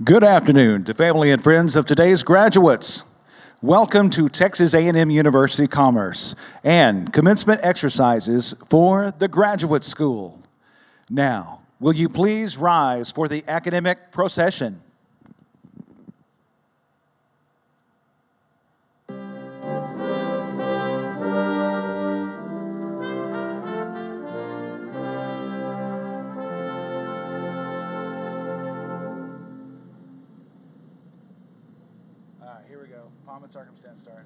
Good afternoon to family and friends of today's graduates. Welcome to Texas A&M University Commerce and commencement exercises for the Graduate School. Now, will you please rise for the academic procession? Here we go. Pomp and circumstance start.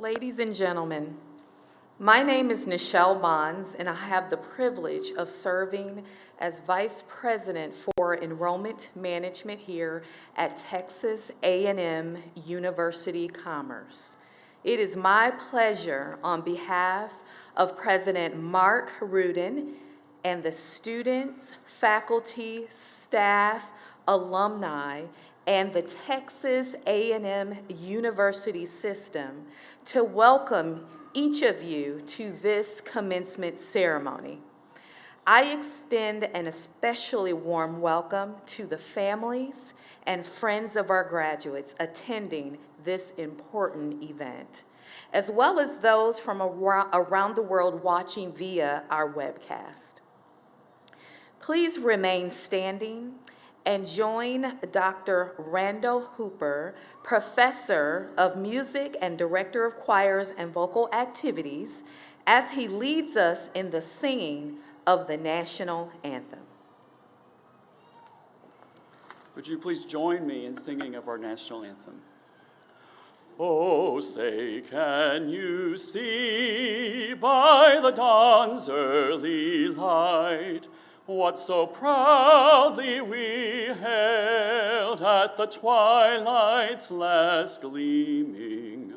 Ladies and gentlemen, my name is Nichelle Bonds, and I have the privilege of serving as Vice President for Enrollment Management here at Texas A&M University Commerce. It is my pleasure on behalf of President Mark Rudin and the students, faculty, staff, alumni, and the Texas A&M University system to welcome each of you to this commencement ceremony. I extend an especially warm welcome to the families and friends of our graduates attending this important event, as well as those from around the world watching via our webcast. Please remain standing and join Dr. Randall Hooper, Professor of Music and Director of Choirs and Vocal Activities, as he leads us in the singing of the National Anthem. Would you please join me in singing of our National Anthem? Oh, say, can you see by the dawn's early light what so proudly we hailed at the twilight's last gleaming,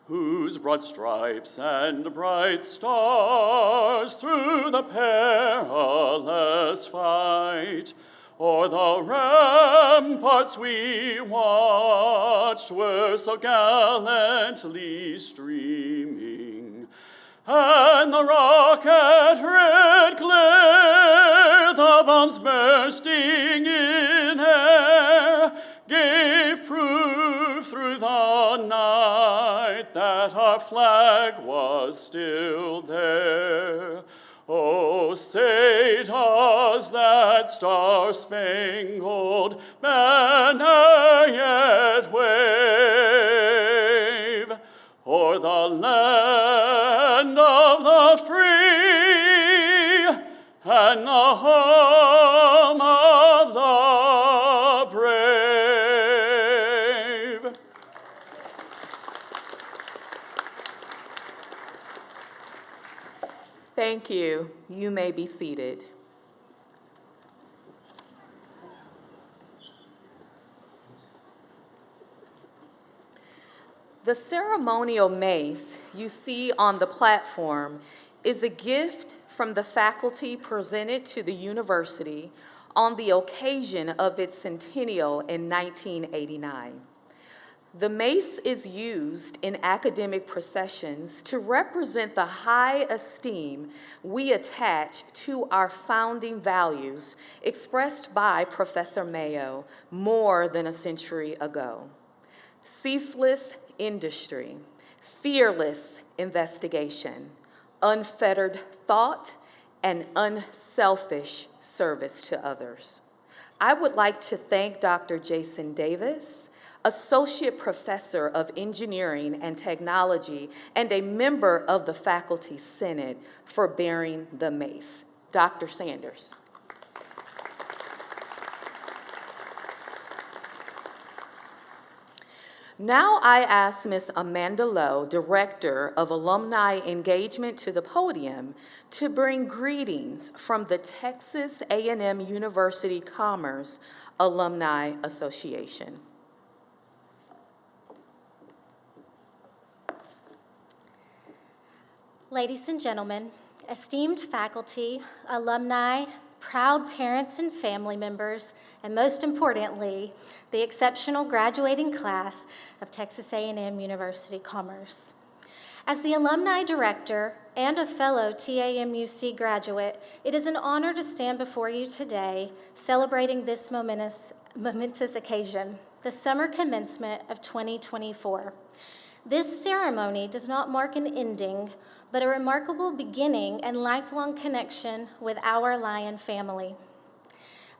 whose broad stripes and bright stars through the perilous fight o'er the ramparts we watched were so gallantly streaming, and the rocket red glare, the bombs bursting in air, gave proof through the night that our flag was still there. Oh, say does that star-spangled banner yet wave o'er the land of the free and the home of the brave? Thank you. You may be seated. The ceremonial mace you see on the platform is a gift from the faculty presented to the university on the occasion of its centennial in 1989. The mace is used in academic processions to represent the high esteem we attach to our founding values expressed by Professor Mayo more than a century ago. Ceaseless industry, fearless investigation, unfettered thought, and unselfish service to others. I would like to thank Dr. Jason Davis, Associate Professor of Engineering and Technology and a member of the Faculty Senate, for bearing the mace. Dr. Sanders. Now I ask Ms. Amanda Lowe, Director of Alumni Engagement, to the podium to bring greetings from the Texas A&M University Commerce Alumni Association. Ladies and gentlemen, esteemed faculty, alumni, proud parents and family members, and most importantly, the exceptional graduating class of Texas A&M University Commerce. As the Alumni Director and a fellow TAMUC graduate, it is an honor to stand before you today celebrating this momentous occasion, the summer commencement of 2024. This ceremony does not mark an ending, but a remarkable beginning and lifelong connection with our Lion family.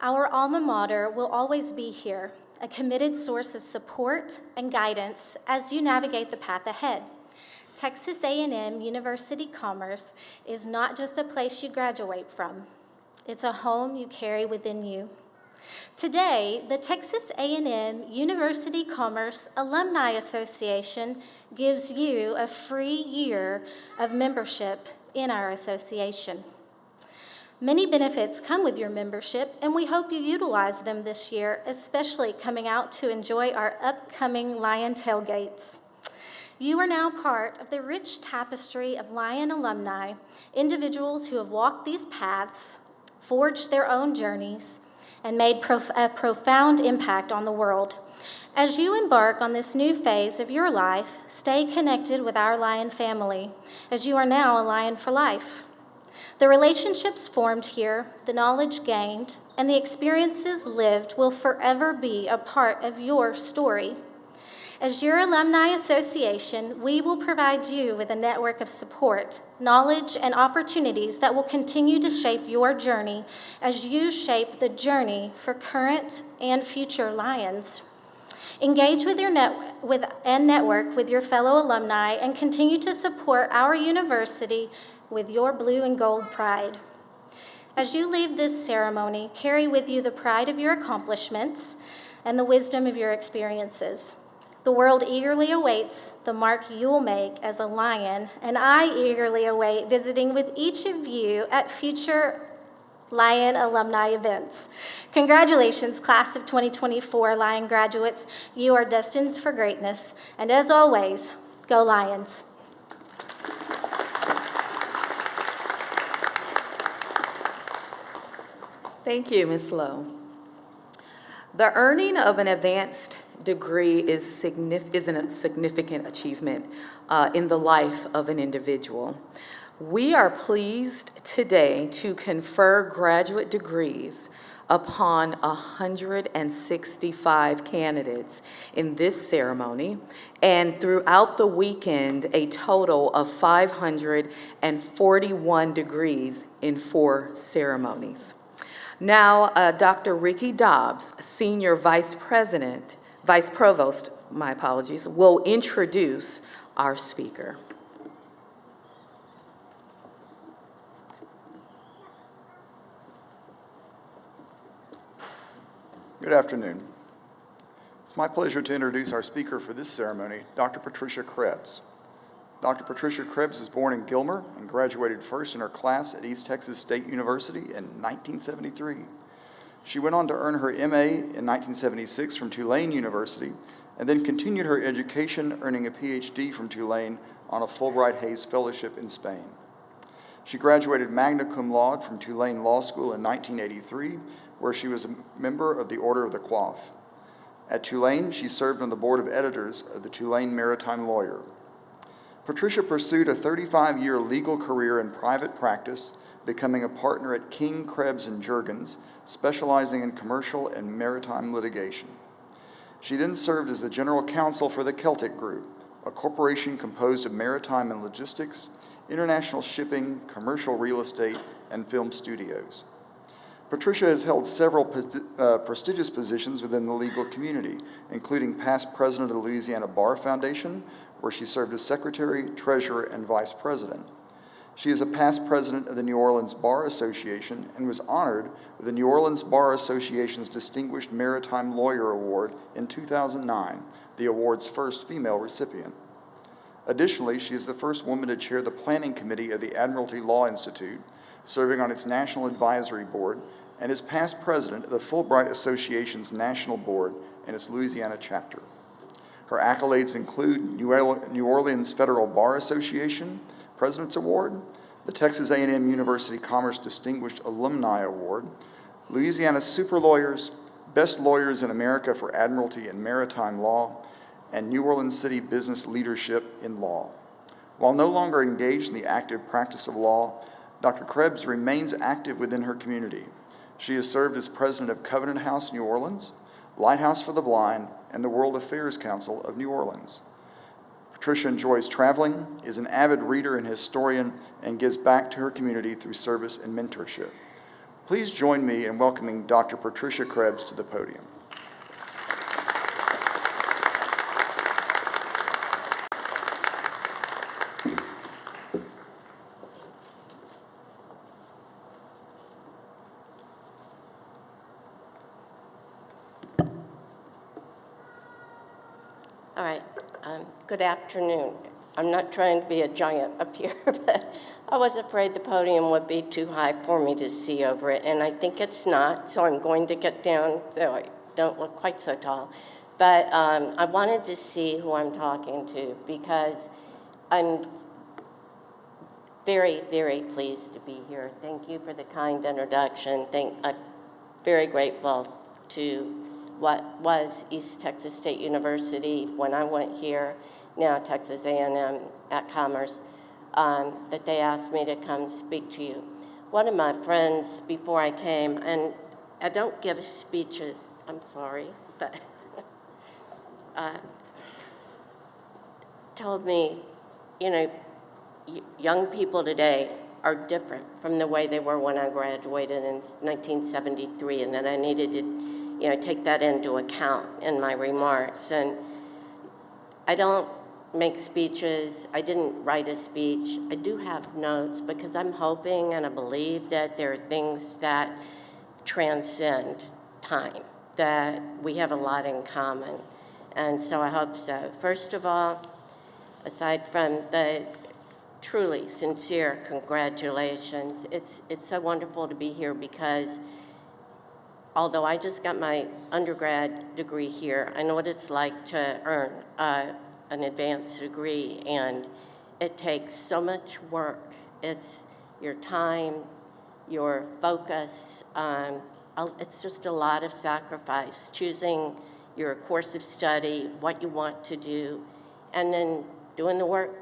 Our alma mater will always be here, a committed source of support and guidance as you navigate the path ahead. Texas A&M University Commerce is not just a place you graduate from. It's a home you carry within you. Today, the Texas A&M University Commerce Alumni Association gives you a free year of membership in our association. Many benefits come with your membership, and we hope you utilize them this year, especially coming out to enjoy our upcoming Lion tailgates. You are now part of the rich tapestry of Lion alumni, individuals who have walked these paths, forged their own journeys, and made a profound impact on the world. As you embark on this new phase of your life, stay connected with our Lion family, as you are now a Lion for life. The relationships formed here, the knowledge gained, and the experiences lived will forever be a part of your story. As your alumni association, we will provide you with a network of support, knowledge, and opportunities that will continue to shape your journey as you shape the journey for current and future Lions. Engage with your network with your fellow alumni and continue to support our university with your blue and gold pride. As you leave this ceremony, carry with you the pride of your accomplishments and the wisdom of your experiences. The world eagerly awaits the mark you will make as a Lion, and I eagerly await visiting with each of you at future Lion alumni events. Congratulations, class of 2024 Lion graduates. You are destined for greatness, and as always, go Lions. Thank you, Ms. Lowe. The earning of an advanced degree is a significant achievement in the life of an individual. We are pleased today to confer graduate degrees upon 165 candidates in this ceremony, and throughout the weekend, a total of 541 degrees in 4 ceremonies. Now, Dr. Ricky Dobbs, Senior Vice Provost, will introduce our speaker. Good afternoon. It's my pleasure to introduce our speaker for this ceremony, Dr. Patricia Krebs. Dr. Patricia Krebs was born in Gilmer and graduated first in her class at East Texas State University in 1973. She went on to earn her MA in 1976 from Tulane University and then continued her education, earning a PhD from Tulane on a Fulbright Hays Fellowship in Spain. She graduated magna cum laude from Tulane Law School in 1983, where she was a member of the Order of the Coif. At Tulane, she served on the board of editors of the Tulane Maritime Lawyer. Patricia pursued a 35-year legal career in private practice, becoming a partner at King, Krebs & Juergens, specializing in commercial and maritime litigation. She then served as the general counsel for the Celtic Group, a corporation composed of maritime and logistics, international shipping, commercial real estate, and film studios. Patricia has held several prestigious positions within the legal community, including past president of the Louisiana Bar Foundation, where she served as secretary, treasurer, and vice president. She is a past president of the New Orleans Bar Association and was honored with the New Orleans Bar Association's Distinguished Maritime Lawyer Award in 2009, the award's first female recipient. Additionally, she is the first woman to chair the planning committee of the Admiralty Law Institute, serving on its National Advisory Board, and is past president of the Fulbright Association's National Board and its Louisiana chapter. Her accolades include New Orleans Federal Bar Association President's Award, the Texas A&M University Commerce Distinguished Alumni Award, Louisiana Super Lawyers, Best Lawyers in America for Admiralty and Maritime Law, and New Orleans City Business Leadership in Law. While no longer engaged in the active practice of law, Dr. Krebs remains active within her community. She has served as president of Covenant House New Orleans, Lighthouse for the Blind, and the World Affairs Council of New Orleans. Patricia enjoys traveling, is an avid reader and historian, and gives back to her community through service and mentorship. Please join me in welcoming Dr. Patricia Krebs to the podium. Good afternoon. I'm not trying to be a giant up here, but I was afraid the podium would be too high for me to see over it, and I think it's not, so I'm going to get down so I don't look quite so tall. But I wanted to see who I'm talking to because I'm very, very pleased to be here. Thank you for the kind introduction. I'm very grateful to what was East Texas State University when I went here, now Texas A&M at Commerce, that they asked me to come speak to you. One of my friends before I came, and I don't give speeches, I'm sorry, but told me, you know, young people today are different from the way they were when I graduated in 1973, and that I needed to, you know, take that into account in my remarks. And I don't make speeches. I didn't write a speech. I do have notes because I'm hoping and I believe that there are things that transcend time, that we have a lot in common. And so I hope so. First of all, aside from the truly sincere congratulations, it's so wonderful to be here because although I just got my undergrad degree here, I know what it's like to earn an advanced degree, and it takes so much work. It's your time, your focus. It's just a lot of sacrifice, choosing your course of study, what you want to do, and then doing the work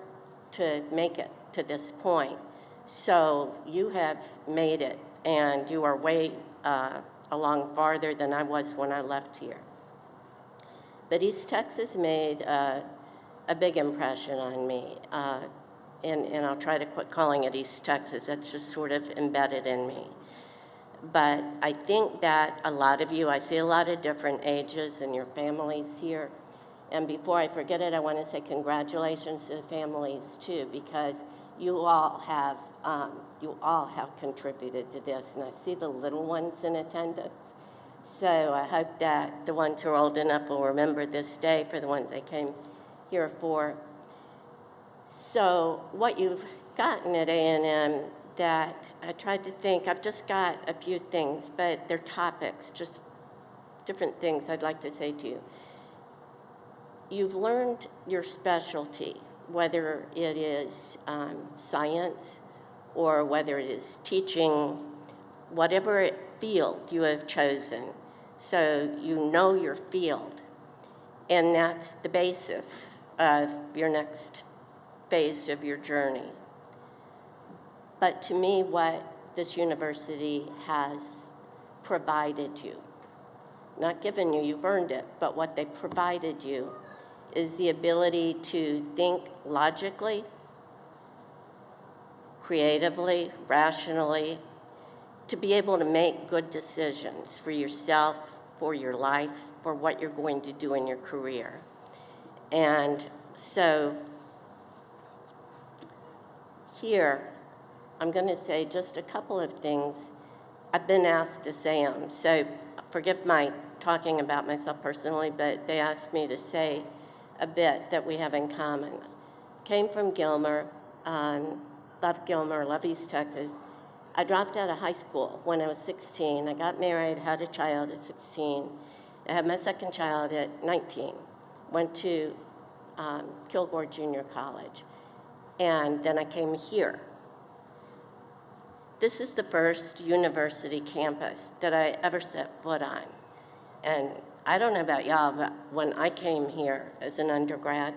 to make it to this point. So you have made it, and you are way along farther than I was when I left here. But East Texas made a big impression on me, and I'll try to quit calling it East Texas. That's just sort of embedded in me. But I think that a lot of you, I see a lot of different ages and your families here. And before I forget it, I want to say congratulations to the families too, because you all have contributed to this. And I see the little ones in attendance. So I hope that the ones who are old enough will remember this day for the ones they came here for. So what you've gotten at A&M that I tried to think, I've just got a few things, but they're topics, just different things I'd like to say to you. You've learned your specialty, whether it is science or whether it is teaching, whatever field you have chosen. So you know your field, and that's the basis of your next phase of your journey. But to me, what this university has provided you, not given you, you've earned it, but what they provided you is the ability to think logically, creatively, rationally, to be able to make good decisions for yourself, for your life, for what you're going to do in your career. And so here, I'm going to say just a couple of things. I've been asked to say them, so forgive my talking about myself personally, but they asked me to say a bit that we have in common. Came from Gilmer, love Gilmer, love East Texas. I dropped out of high school when I was 16. I got married, had a child at 16. I had my second child at 19. Went to Kilgore Junior College. And then I came here. This is the first university campus that I ever set foot on. And I don't know about y'all, but when I came here as an undergrad,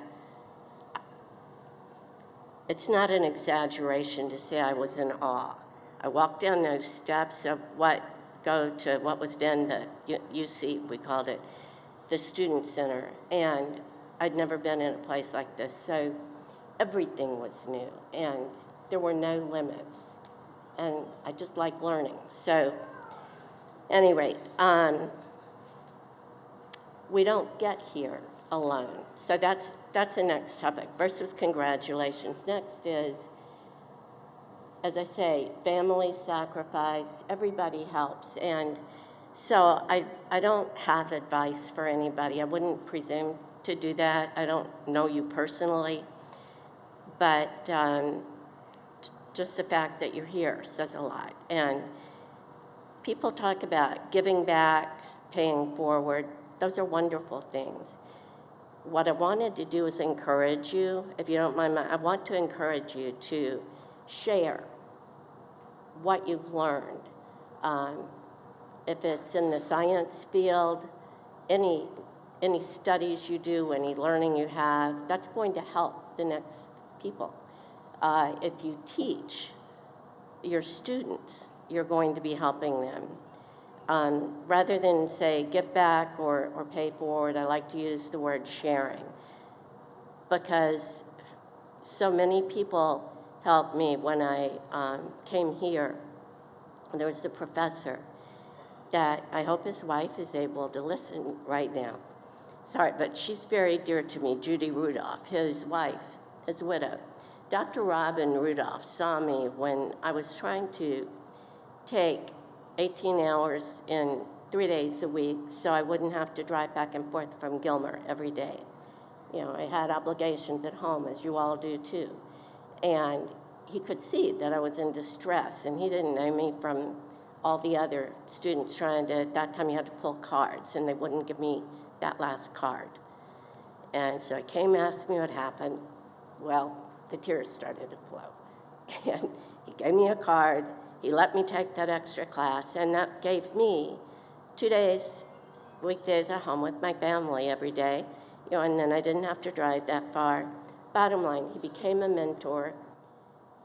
it's not an exaggeration to say I was in awe. I walked down those steps of what was then the UC, we called it, the Student Center, and I'd never been in a place like this. So everything was new, and there were no limits. And I just like learning. So, at any rate, we don't get here alone. So that's the next topic. First was congratulations. Next is, as I say, family sacrifice. Everybody helps. And so I don't have advice for anybody. I wouldn't presume to do that. I don't know you personally, but just the fact that you're here says a lot. And people talk about giving back, paying forward. Those are wonderful things. What I wanted to do is encourage you, if you don't mind, I want to encourage you to share what you've learned. If it's in the science field, any studies you do, any learning you have, that's going to help the next people. If you teach your students, you're going to be helping them. Rather than say give back or pay forward, I like to use the word sharing, because so many people helped me when I came here. There was the professor that I hope his wife is able to listen right now. Sorry, but she's very dear to me, Judy Rudolph, his wife, his widow. Dr. Robin Rudolph saw me when I was trying to take 18 hours in 3 days a week so I wouldn't have to drive back and forth from Gilmer every day. You know, I had obligations at home, as you all do too. And he could see that I was in distress, and he didn't know me from all the other students trying to, at that time you had to pull cards, and they wouldn't give me that last card. And so he came, asked me what happened. Well, the tears started to flow. And he gave me a card, he let me take that extra class, and that gave me 2 days, weekdays at home with my family every day, you know, and then I didn't have to drive that far. Bottom line, he became a mentor.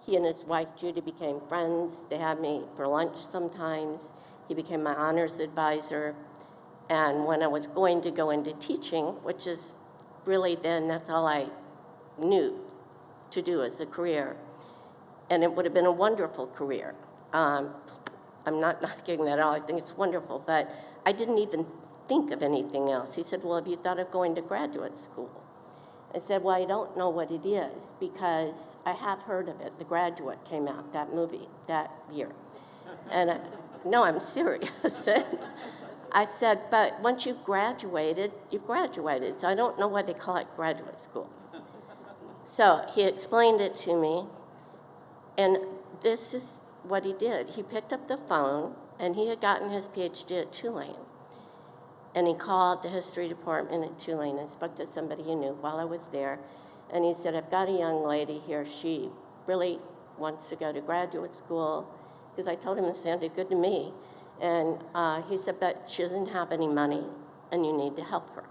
He and his wife, Judy, became friends. They had me for lunch sometimes. He became my honors advisor. And when I was going to go into teaching, which is really then, that's all I knew to do as a career. And it would have been a wonderful career. I'm not knocking that at all. I think it's wonderful. But I didn't even think of anything else. He said, well, have you thought of going to graduate school? I said, well, I don't know what it is, because I have heard of it. The Graduate came out, that movie, that year. And no, I'm serious. I said, but once you've graduated, you've graduated. So I don't know why they call it graduate school. So he explained it to me, and this is what he did. He picked up the phone, and he had gotten his PhD at Tulane. And he called the history department at Tulane and spoke to somebody he knew while I was there. And he said, I've got a young lady here. She really wants to go to graduate school. Because I told him it sounded good to me. And he said, but she doesn't have any money, and you need to help her.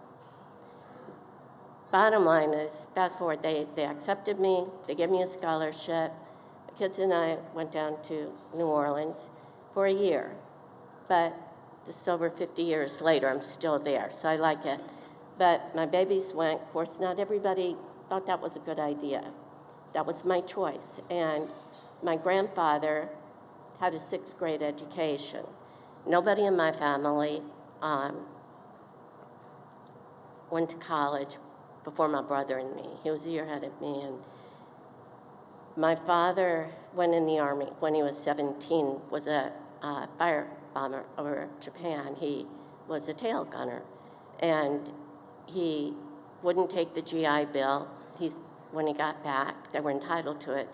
Bottom line is, fast forward, they accepted me. They gave me a scholarship. The kids and I went down to New Orleans for a year. But just over 50 years later, I'm still there, so I like it. But my babies went. Of course, not everybody thought that was a good idea. That was my choice. And my grandfather had a 6th grade education. Nobody in my family went to college before my brother and me. He was a year ahead of me. And my father went in the Army when he was 17, was a fire bomber over Japan. He was a tail gunner, and he wouldn't take the GI Bill. When he got back, they were entitled to it.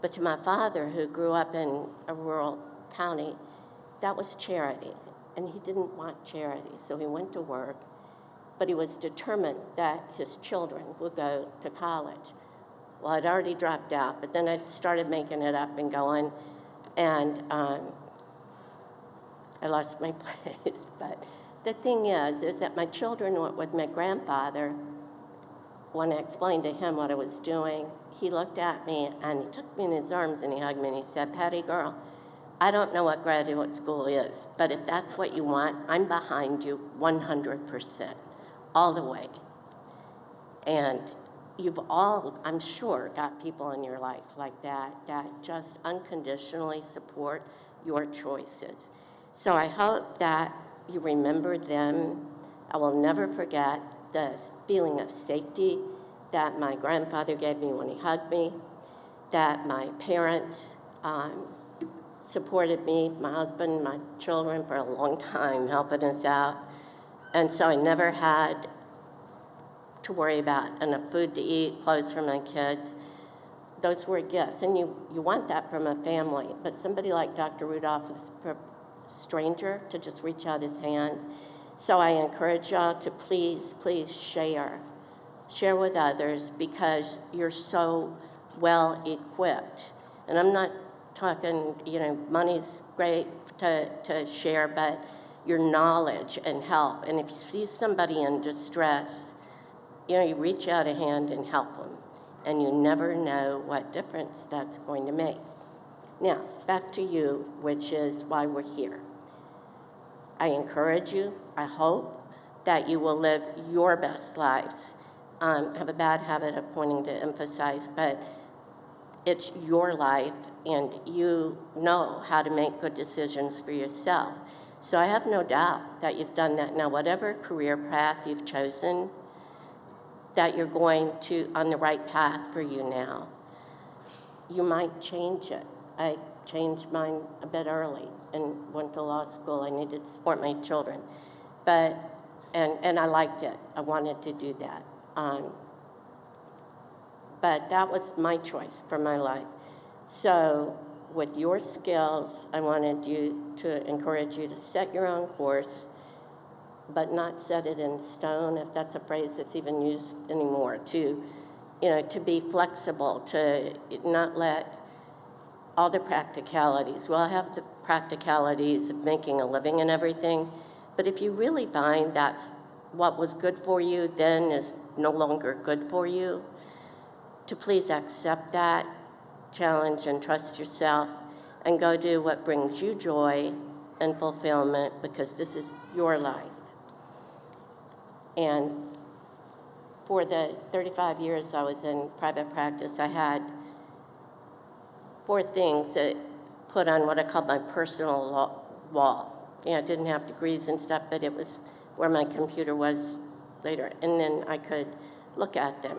But to my father, who grew up in a rural county, that was charity, and he didn't want charity, so he went to work, but he was determined that his children would go to college. Well, I'd already dropped out, but then I started making it up and going, and I lost my place. But the thing is that my children went with my grandfather. When I explained to him what I was doing, he looked at me and he took me in his arms and he hugged me and he said, Patty girl, I don't know what graduate school is, but if that's what you want, I'm behind you 100%, all the way. And you've all, I'm sure, got people in your life like that just unconditionally support your choices. So I hope that you remember them. I will never forget the feeling of safety that my grandfather gave me when he hugged me, that my parents supported me, my husband, my children for a long time, helping us out. And so I never had to worry about, enough food to eat, clothes for my kids. Those were gifts, and you want that from a family. But somebody like Dr. Rudolph is a stranger to just reach out his hand. So I encourage y'all to please, please share with others, because you're so well equipped. And I'm not talking, money's great to share, but your knowledge and help. And if you see somebody in distress, you reach out a hand and help them. And you never know what difference that's going to make. Now, back to you, which is why we're here. I encourage you, I hope, that you will live your best lives. I have a bad habit of pointing to emphasize, but it's your life, and you know how to make good decisions for yourself. So I have no doubt that you've done that. Now, whatever career path you've chosen, that you're going to on the right path for you now. You might change it. I changed mine a bit early and went to law school. I needed to support my children, but and I liked it. I wanted to do that. But that was my choice for my life. So with your skills, I wanted you to encourage you to set your own course, but not set it in stone, if that's a phrase that's even used anymore, to be flexible, to not let all the practicalities. Well, I have the practicalities of making a living and everything, but if you really find that's what was good for you then is no longer good for you, to please accept that challenge and trust yourself and go do what brings you joy and fulfillment, because this is your life. And for the 35 years I was in private practice, I had 4 things that put on what I called my personal wall. I didn't have degrees and stuff, but it was where my computer was later, and then I could look at them.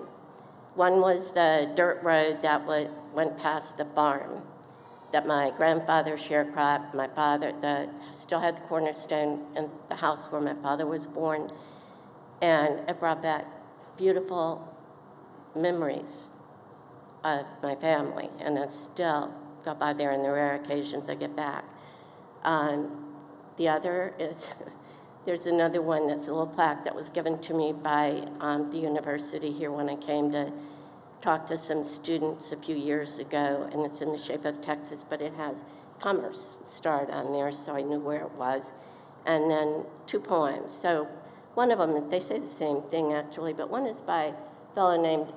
One was the dirt road that went past the farm that my grandfather sharecropped. My father still had the cornerstone in the house where my father was born, and it brought back beautiful memories of my family, and I still go by there on the rare occasions I get back. The other is, there's another one that's a little plaque that was given to me by the university here when I came to talk to some students a few years ago, and it's in the shape of Texas, but it has commerce starred on there, so I knew where it was. And then 2 poems. So one of them, they say the same thing actually, but one is by a fellow named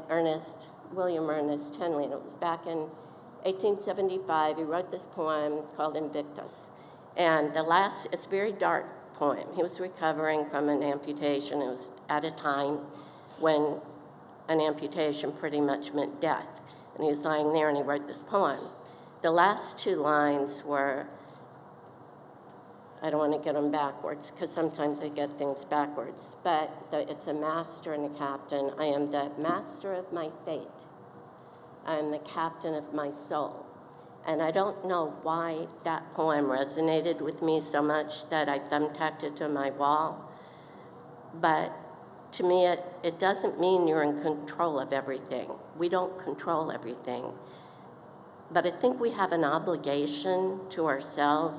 William Ernest Henley, and it was back in 1875. He wrote this poem called Invictus. And it's a very dark poem. He was recovering from an amputation. It was at a time when an amputation pretty much meant death. And he was lying there and he wrote this poem. The last 2 lines were, I don't want to get them backwards because sometimes I get things backwards, but it's a master and a captain. I am the master of my fate. I am the captain of my soul. And I don't know why that poem resonated with me so much that I thumbtacked it to my wall. But to me, it doesn't mean you're in control of everything. We don't control everything. But I think we have an obligation to ourselves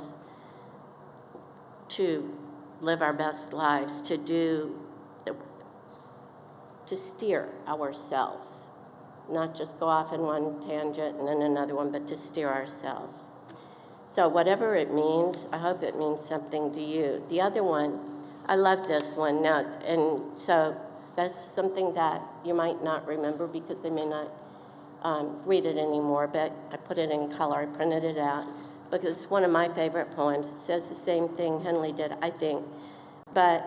to live our best lives, to steer ourselves. Not just go off in one tangent and then another one, but to steer ourselves. So whatever it means, I hope it means something to you. The other one, I love this one now, and so that's something that you might not remember because they may not read it anymore, but I put it in color, I printed it out, because it's one of my favorite poems. It says the same thing Henley did, I think, but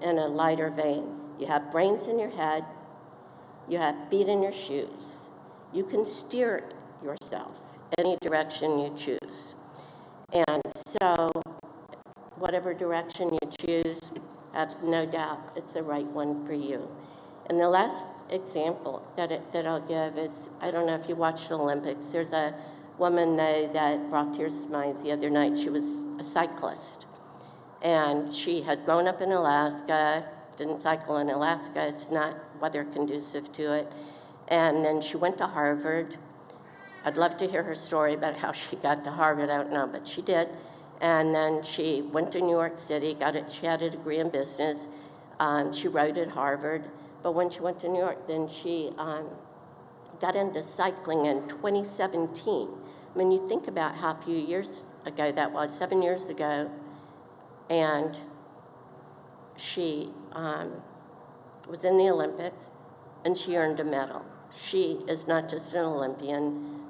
in a lighter vein. You have brains in your head, you have feet in your shoes. You can steer yourself any direction you choose. And so whatever direction you choose, I have no doubt it's the right one for you. And the last example that I'll give is, I don't know if you watched the Olympics, there's a woman that brought tears to my eyes the other night. She was a cyclist. And she had grown up in Alaska, didn't cycle in Alaska. It's not weather conducive to it. And then she went to Harvard. I'd love to hear her story about how she got to Harvard. I don't know, but she did. And then she went to New York City, she had a degree in business. She wrote at Harvard. But when she went to New York, then she got into cycling in 2017. I mean, you think about how few years ago that was, 7 years ago, and she was in the Olympics, and she earned a medal. She is not just an Olympian,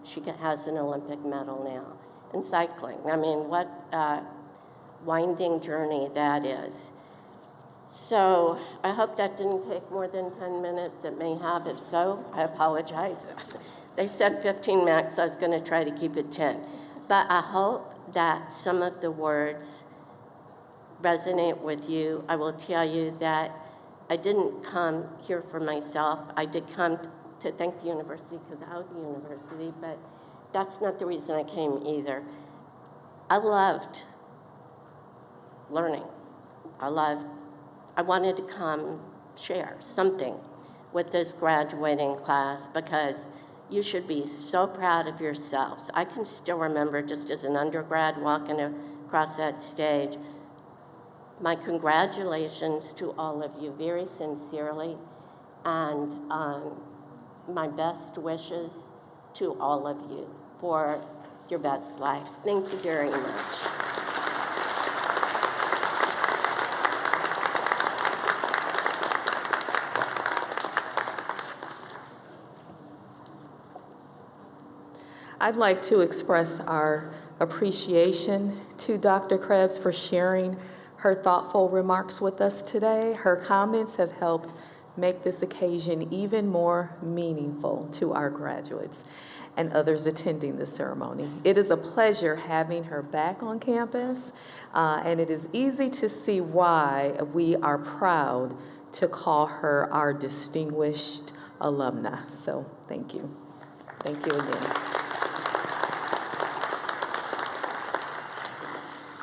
she has an Olympic medal now in cycling. I mean, what a winding journey that is. So I hope that didn't take more than 10 minutes. It may have. If so, I apologize. They said 15 max. I was going to try to keep it 10. But I hope that some of the words resonate with you. I will tell you that I didn't come here for myself. I did come to thank the university because I owe the university, but that's not the reason I came either. I loved learning. I wanted to come share something with this graduating class because you should be so proud of yourselves. I can still remember just as an undergrad walking across that stage. My congratulations to all of you very sincerely, and my best wishes to all of you for your best lives. Thank you very much. I'd like to express our appreciation to Dr. Krebs for sharing her thoughtful remarks with us today. Her comments have helped make this occasion even more meaningful to our graduates and others attending the ceremony. It is a pleasure having her back on campus, and it is easy to see why we are proud to call her our distinguished alumna. So thank you. Thank you again.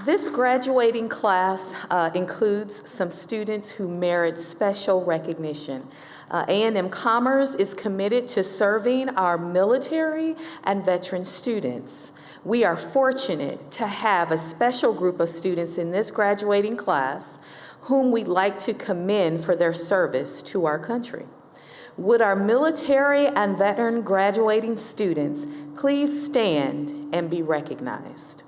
This graduating class includes some students who merit special recognition. A&M Commerce is committed to serving our military and veteran students. We are fortunate to have a special group of students in this graduating class whom we'd like to commend for their service to our country. Would our military and veteran graduating students please stand and be recognized?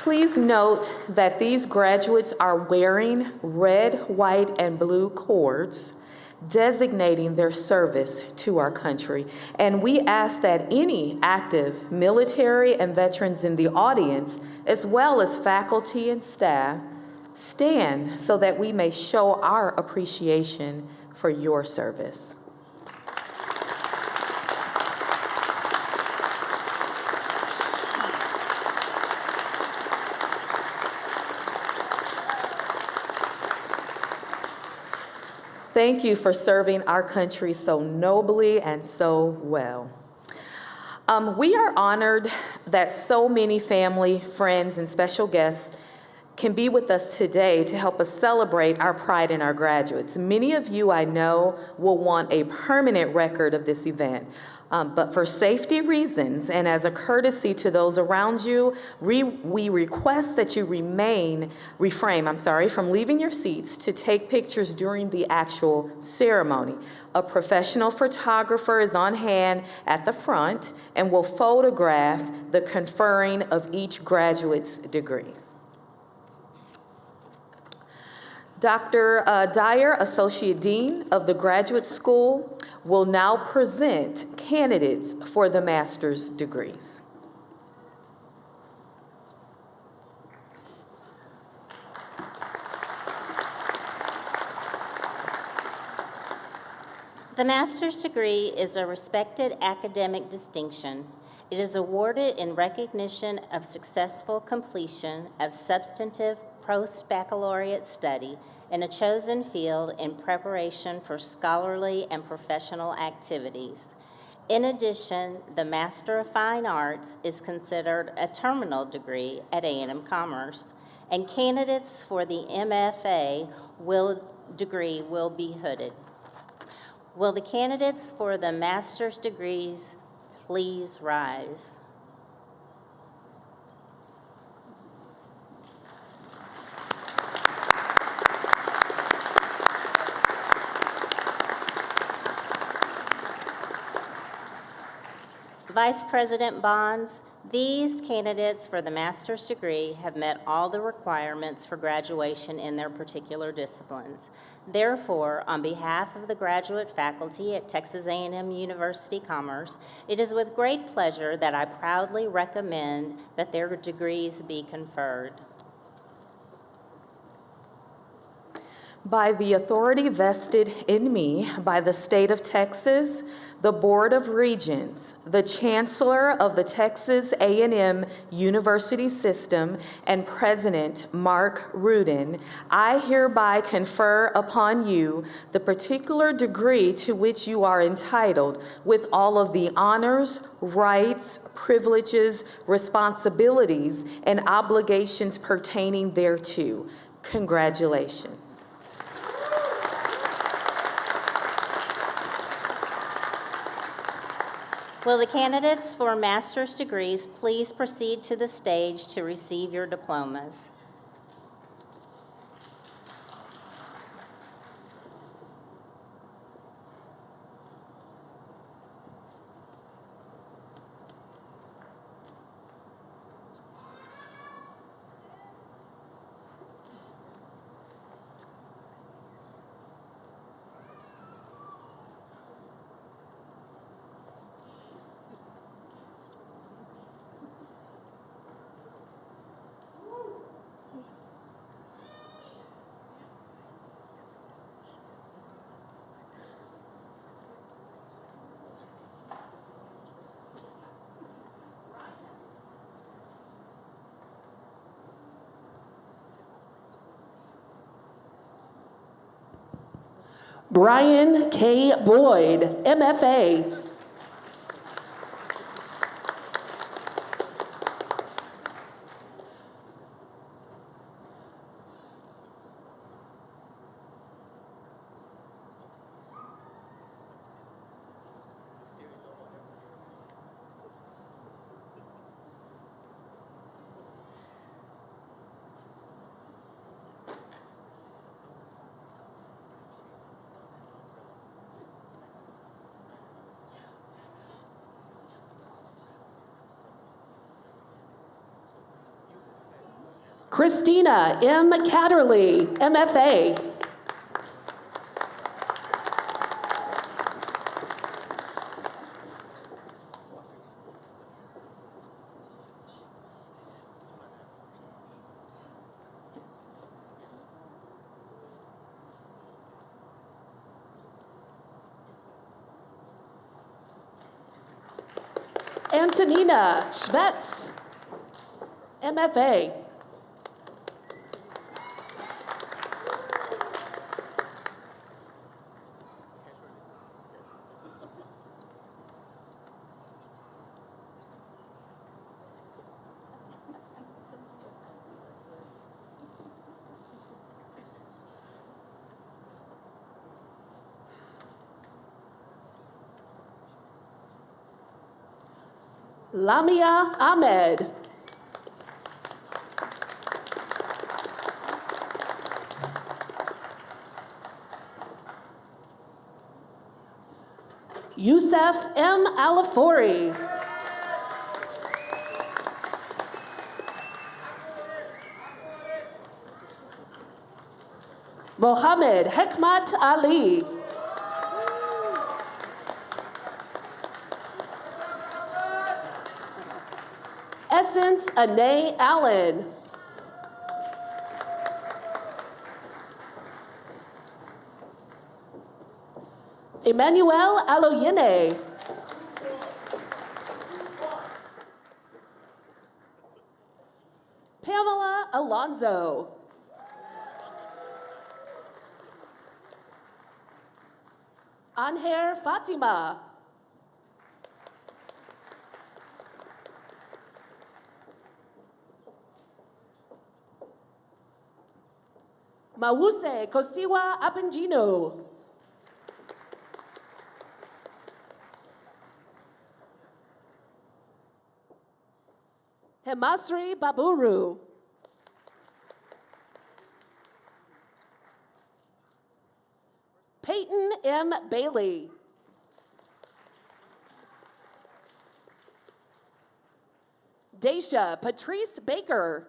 Please note that these graduates are wearing red, white, and blue cords designating their service to our country. And we ask that any active military and veterans in the audience, as well as faculty and staff, stand so that we may show our appreciation for your service. Thank you for serving our country so nobly and so well. We are honored that so many family, friends, and special guests can be with us today to help us celebrate our pride in our graduates. Many of you I know will want a permanent record of this event. But for safety reasons and as a courtesy to those around you, we request that you refrain from leaving your seats to take pictures during the actual ceremony. A professional photographer is on hand at the front and will photograph the conferring of each graduate's degree. Dr. Dyer, Associate Dean of the Graduate School, will now present candidates for the master's degrees. The master's degree is a respected academic distinction. It is awarded in recognition of successful completion of substantive post-baccalaureate study in a chosen field in preparation for scholarly and professional activities. In addition, the Master of Fine Arts is considered a terminal degree at A&M Commerce, and candidates for the MFA degree will be hooded. Will the candidates for the master's degrees please rise? Vice President Bonds, these candidates for the master's degree have met all the requirements for graduation in their particular disciplines. Therefore, on behalf of the graduate faculty at Texas A&M University Commerce, it is with great pleasure that I proudly recommend that their degrees be conferred. By the authority vested in me by the state of Texas, the Board of Regents, the Chancellor of the Texas A&M University System, and President Mark Rudin, I hereby confer upon you the particular degree to which you are entitled, with all of the honors, rights, privileges, responsibilities, and obligations pertaining thereto. Congratulations. Will the candidates for master's degrees please proceed to the stage to receive your diplomas? Brian K. Boyd, MFA. Christina M. Catterley, MFA. Antonina Schmetz, MFA. Lamia Ahmed. Youssef M. Alafori. Mohammed Hekmat Ali. Essence Anae Allen. Emmanuel Aloyene. Pamela Alonzo. Anher Fatima. Mawuse Kosiwa Apengino. Hemasri Baburu. Peyton M. Bailey. Daisha Patrice Baker.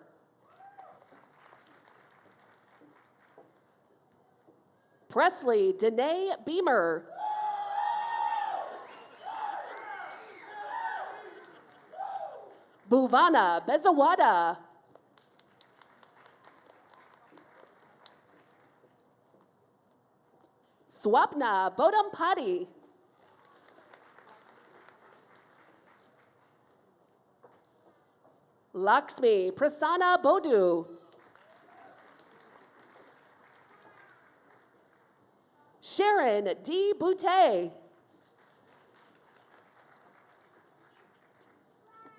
Presley Danae Beamer. Bhuvana Bezawada. Swapna Bodampati. Lakshmi Prasanna Bodu. Sharon D. Boutte.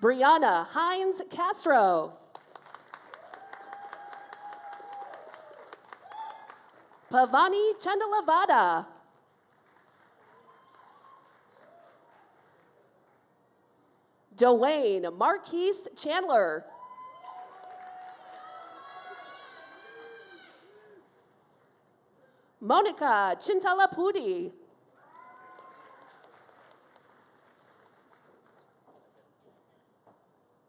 Brianna Hines Castro. Pavani Chandalavada. Dwayne Marquise Chandler. Monica Chintalapudi.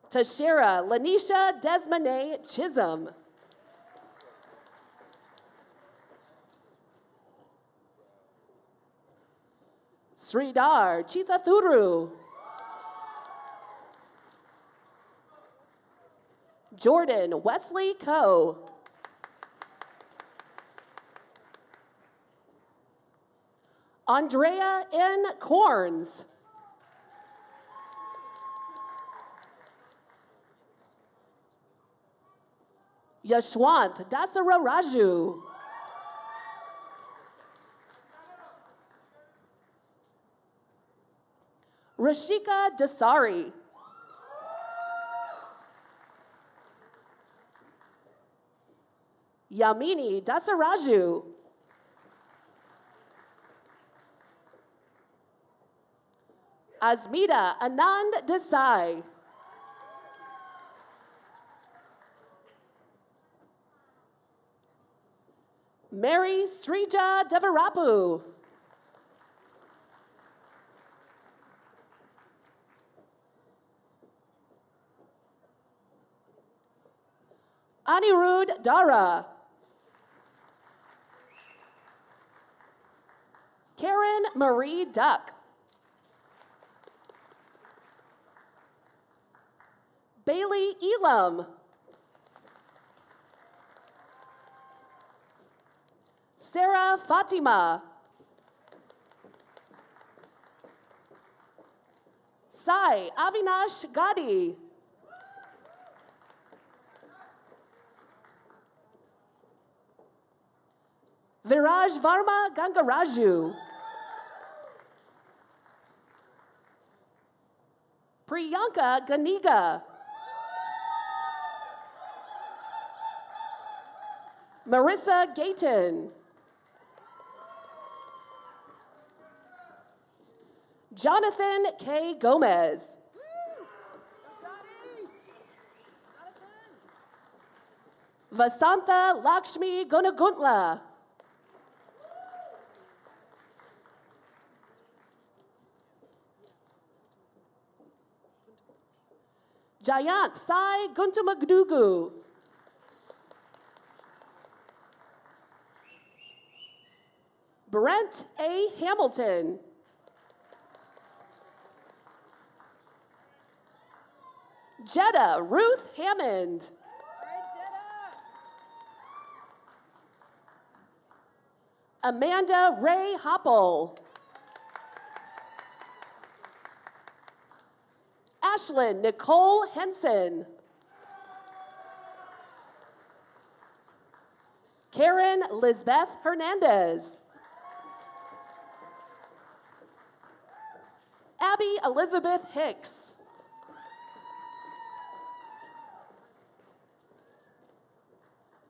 Tashira Lanisha Desmane Chisholm. Sridhar Chithathuru. Jordan Wesley Coe. Andrea N. Corns. Yashwant Dasararaju. Rashika Dasari. Yamini Dasaraju. Asmita Anand Desai. Mary Srija Devarapu. Anirudh Dara. Karen Marie Duck. Bailey Elam. Sarah Fatima. Sai Avinash Gadi. Viraj Varma Gangaraju. Priyanka Ganiga. Marissa Gayton. Jonathan K. Gomez. Vasantha Lakshmi Gunaguntla. Jayant Sai Guntumagdugu. Brent A. Hamilton. Jetta Ruth Hammond. Amanda Ray Hopple. Ashlyn Nicole Henson. Karen Lizbeth Hernandez. Abby Elizabeth Hicks.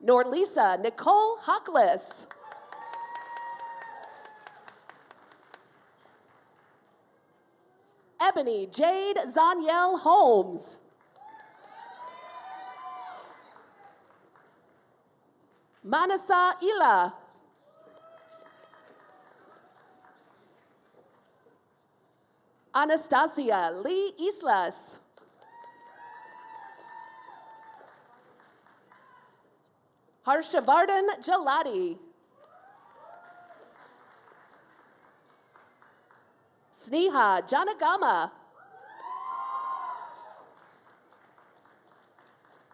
Norlisa Nicole Hockless. Ebony Jade Zaniel Holmes. Manasa Ila. Anastasia Lee Islas. Harshavardhan Jalati. Sneha Janagama.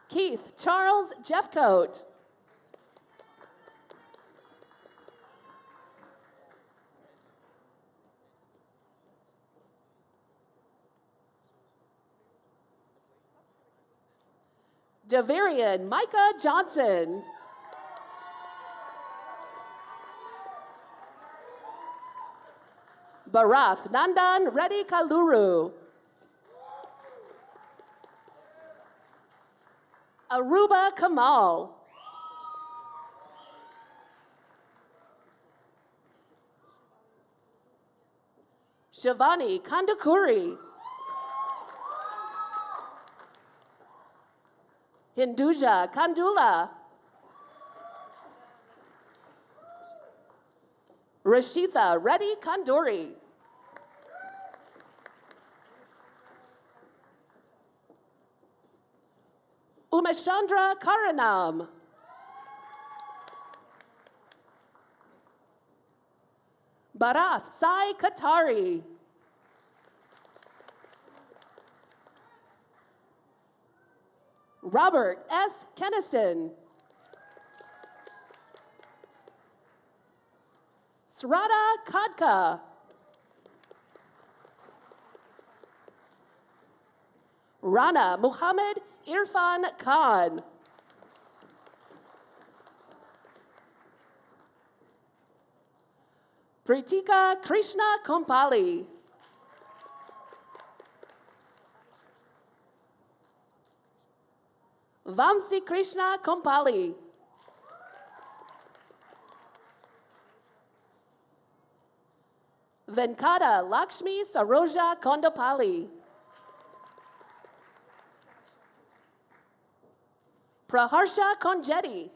Keith Charles Jeffcoat. Javarian Micah Johnson. Barath Nandan Reddy Kaluru. Aruba Kamal. Shivani Kandakuri. Hinduja Kandula. Rashitha Reddy Kanduri. Umachandra Karanam. Barath Sai Katari. Robert S. Keniston. Srata Kadka. Rana Muhammad Irfan Khan. Pritika Krishna Kompali. Vamsi Krishna Kompali. Venkata Lakshmi Saroja Kondapali. Praharsha Konjeti.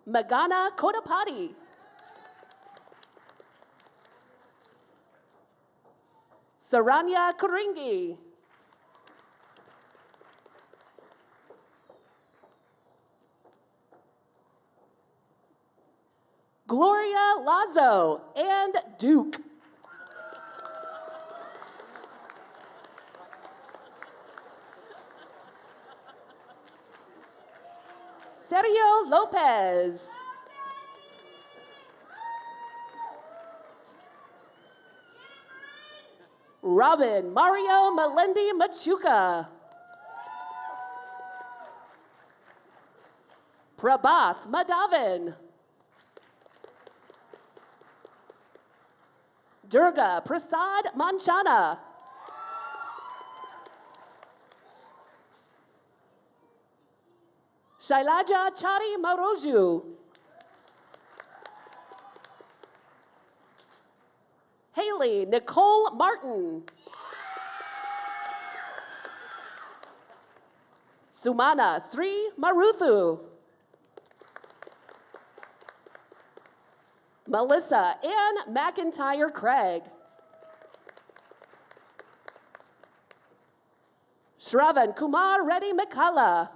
Magana Kodapati. Saranya Kuringi. Gloria Lazo and Duke. Sergio Lopez. Robin Mario Melendi Machuca. Prabhath Madhavan. Durga Prasad Manchana. Shailaja Chari Maroju. Haley Nicole Martin. Sumana Sri Maruthu. Melissa Ann McIntyre Craig. Shravan Kumar Reddy McCullough.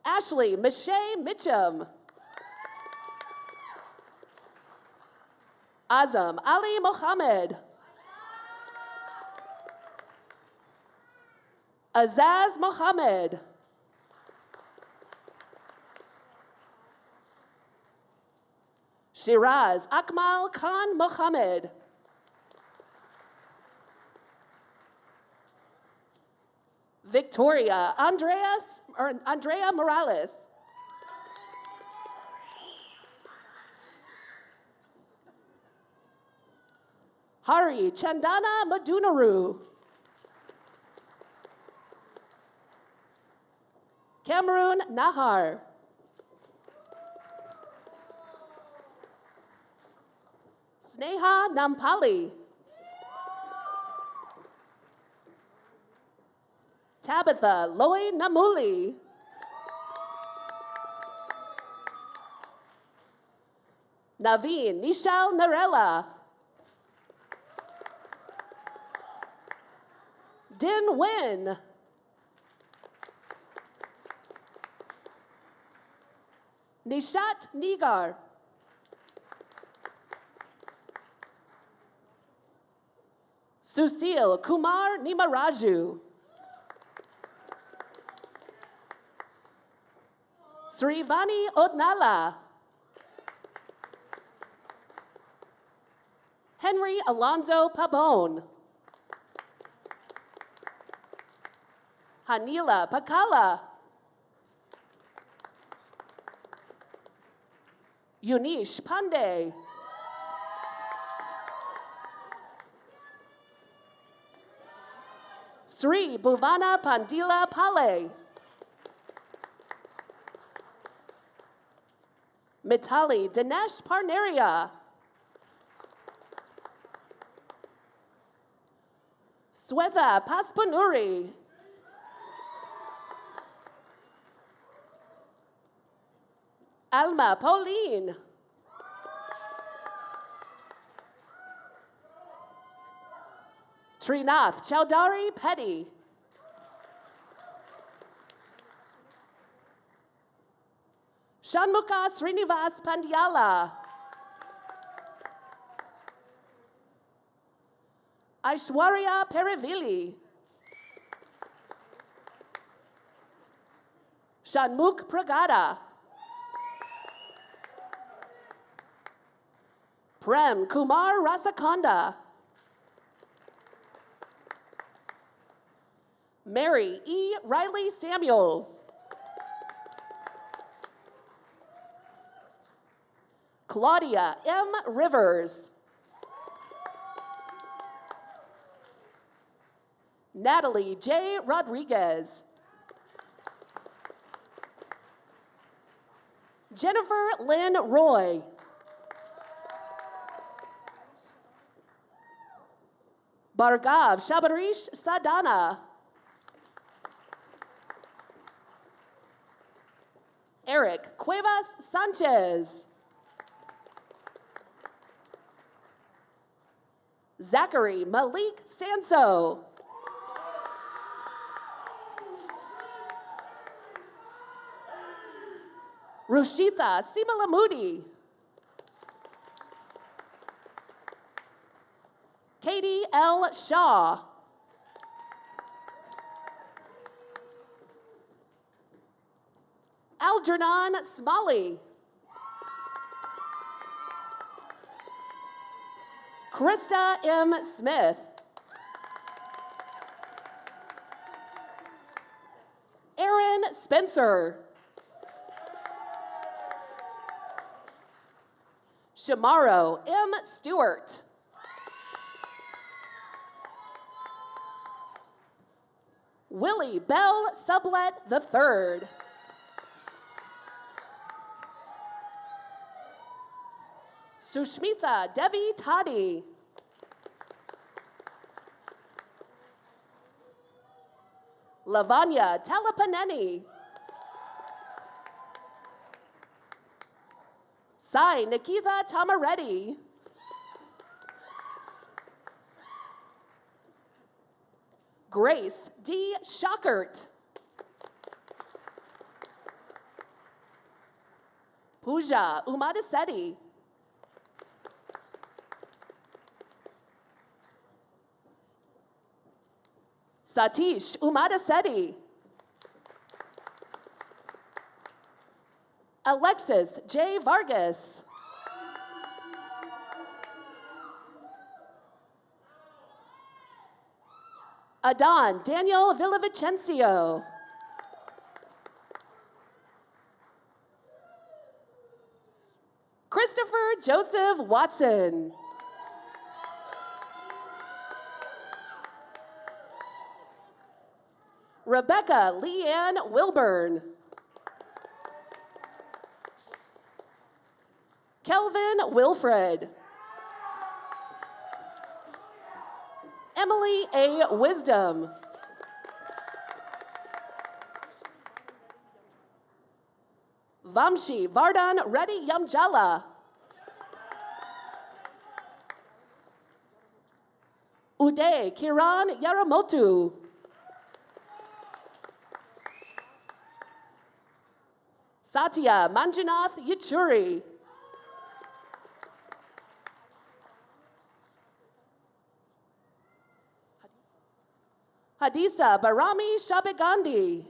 Ashley Michelle Mitchum. Azam Ali Mohammed. Azaz Mohammed. Shiraz Akmal Khan Mohammed. Victoria Andrea Morales. Hari Chandana Madunaru. Cameroon Nahar. Sneha Nampali. Tabitha Loy Namuli. Naveen Nishal Narella. Din Nguyen. Nishat Nigar. Susil Kumar Nimaraju. Srivani Odnala. Henry Alonzo Pabon. Hanila Pakala. Yunish Pandey. Sri Bhuvana Pandila Pale. Mitali Dinesh Parneria. Swetha Paspanuri. Alma Pauline. Trinath Chowdhury Petty. Shanmukha Srinivas Pandyala. Aishwarya Perivili. Shanmukh Pragada. Prem Kumar Rasakonda. Mary E. Riley Samuels. Claudia M. Rivers. Natalie J. Rodriguez. Jennifer Lynn Roy. Bhargav Shabarish Sadana. Eric Cuevas Sanchez. Zachary Malik Sanso. Rushitha Simalamudi. Katie L. Shaw. Algernon Smalley. Krista M. Smith. Aaron Spencer. Shamaro M. Stewart. Willie Bell Sublet III. Sushmitha Devi Tadi. Lavanya Talapaneni. Sai Nikita Tamareddy. Grace D. Shockert. Pooja Umadasetti. Satish Umadasetti. Alexis J. Vargas. Adon Daniel Villavicencio. Christopher Joseph Watson. Rebecca Leanne Wilburn. Kelvin Wilfred. Emily A. Wisdom. Vamshi Vardhan Reddy Yamjala. Uday Kiran Yaramotu. Satya Manjunath Yechuri. Hadisa Barami Shabegandhi.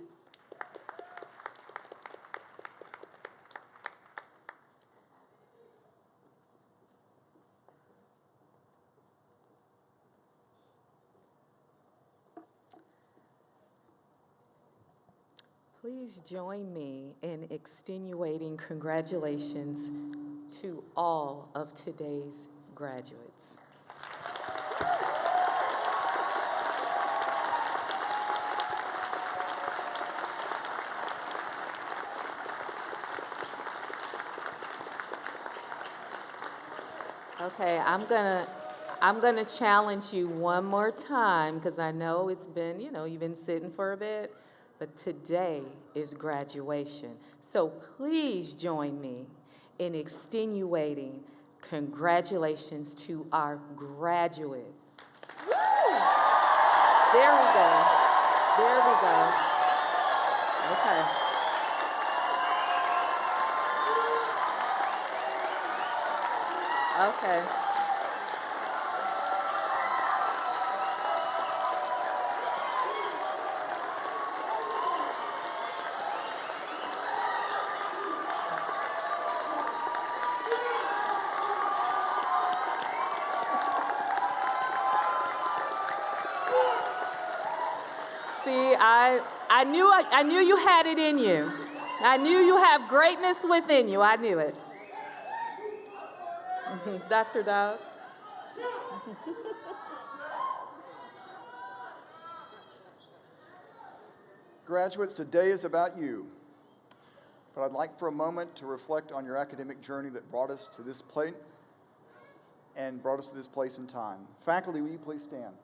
Please join me in extenuating congratulations to all of today's graduates. Okay, I'm gonna challenge you one more time because I know it's been, you've been sitting for a bit, but today is graduation. So please join me in extenuating congratulations to our graduates. Woo! There we go. There we go. Okay. Okay. See, I knew you had it in you. I knew you have greatness within you. I knew it. Dr. Dawes. Graduates, today is about you. But I'd like for a moment to reflect on your academic journey that brought us to this place and brought us to this place in time. Faculty, will you please stand?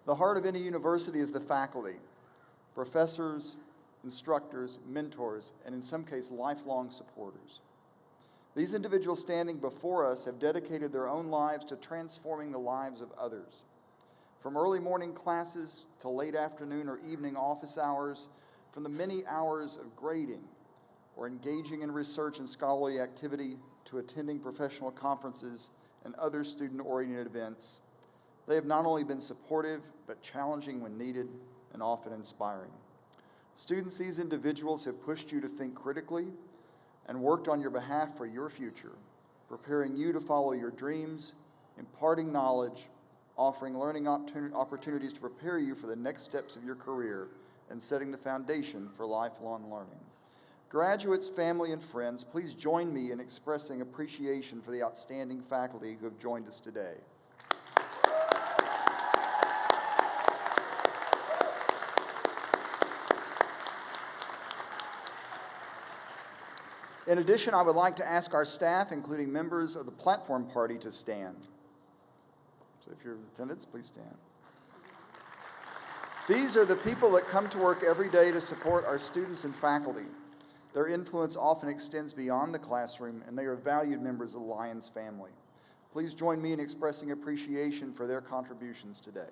The heart of any university is the faculty, professors, instructors, mentors, and in some cases, lifelong supporters. These individuals standing before us have dedicated their own lives to transforming the lives of others. From early morning classes to late afternoon or evening office hours, from the many hours of grading or engaging in research and scholarly activity to attending professional conferences and other student-oriented events, they have not only been supportive, but challenging when needed and often inspiring. Students, these individuals have pushed you to think critically and worked on your behalf for your future, preparing you to follow your dreams, imparting knowledge, offering learning opportunities to prepare you for the next steps of your career, and setting the foundation for lifelong learning. Graduates, family, and friends, please join me in expressing appreciation for the outstanding faculty who have joined us today. In addition, I would like to ask our staff, including members of the platform party, to stand. So if you're in attendance, please stand. These are the people that come to work every day to support our students and faculty. Their influence often extends beyond the classroom, and they are valued members of the Lions family. Please join me in expressing appreciation for their contributions today.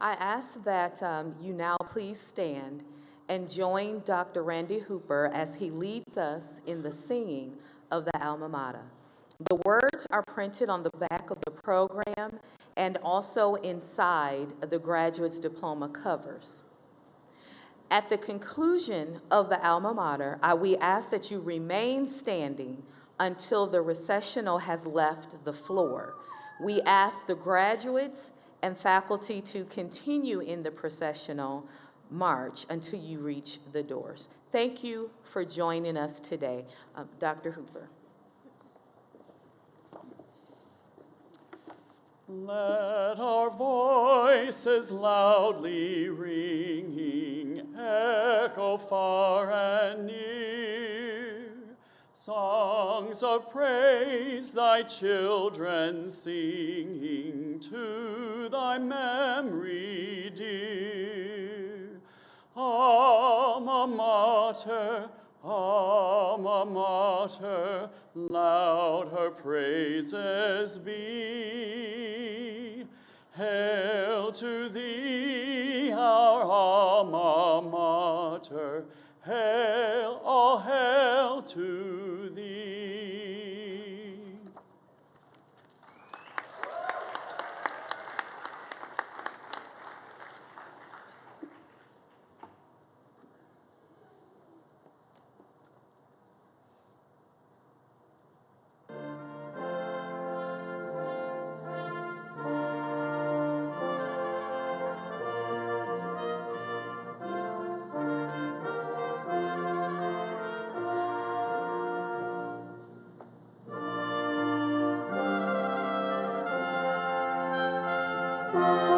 I ask that you now please stand and join Dr. Randy Hooper as he leads us in the singing of the Alma Mater. The words are printed on the back of the program and also inside the graduate's diploma covers. At the conclusion of the Alma Mater, we ask that you remain standing until the recessional has left the floor. We ask the graduates and faculty to continue in the processional march until you reach the doors. Thank you for joining us today. Dr. Hooper. Let our voices loudly ringing echo far and near, songs of praise thy children singing to thy memory dear. Alma mater, Alma mater, loud her praises be. Hail to thee, our Alma mater, hail, all hail to thee. Thank you.